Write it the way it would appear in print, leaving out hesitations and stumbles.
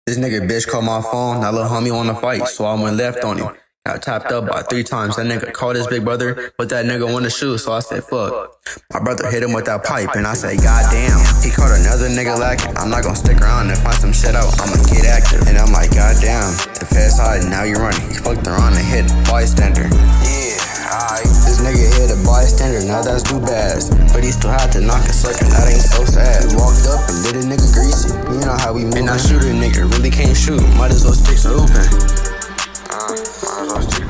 This nigga bitch called my phone, that little homie wanna fight, so I went left on him. Got tapped up by 3 times. That nigga called his big brother, but that nigga wanna shoot, so I said fuck. My brother hit him with that pipe, and I said goddamn. He caught another nigga lacking. I'm not gonna stick around and find some shit out. I'ma get active, and I'm like goddamn. The feds hiding, now you running. He fucked around and hit bystander. Yeah, alright. This nigga hit a bystander, now that's Dubaz. But he still had to knock a second, that ain't so sad. He walked up and did a nigga greasy. You know how we move. And I shoot a nigga, really can't shoot. Might as well stick to open. Might as well stick